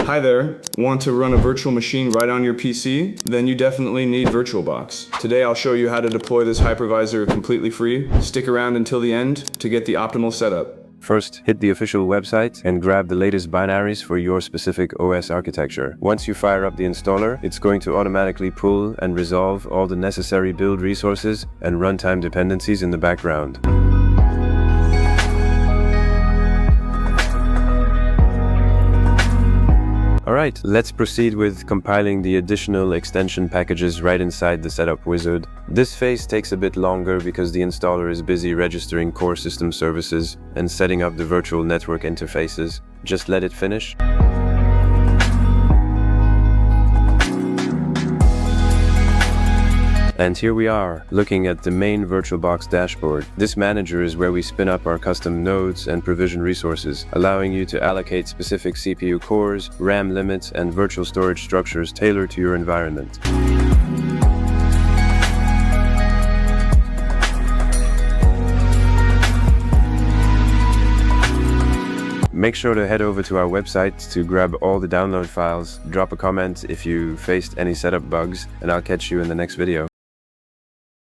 Hi there, want to run a virtual machine right on your PC? Then you definitely need VirtualBox. Today I'll show you how to deploy this hypervisor completely free. Stick around until the end to get the optimal setup. First, hit the official website and grab the latest binaries for your specific OS architecture. Once you fire up the installer, it's going to automatically pull and resolve all the necessary build resources and runtime dependencies in the background. Alright, let's proceed with compiling the additional extension packages right inside the setup wizard. This phase takes a bit longer because the installer is busy registering core system services and setting up the virtual network interfaces. Just let it finish. And here we are, looking at the main VirtualBox dashboard. This manager is where we spin up our custom nodes and provision resources, allowing you to allocate specific CPU cores, RAM limits, and virtual storage structures tailored to your environment. Make sure to head over to our website to grab all the download files, drop a comment if you faced any setup bugs, and I'll catch you in the next video.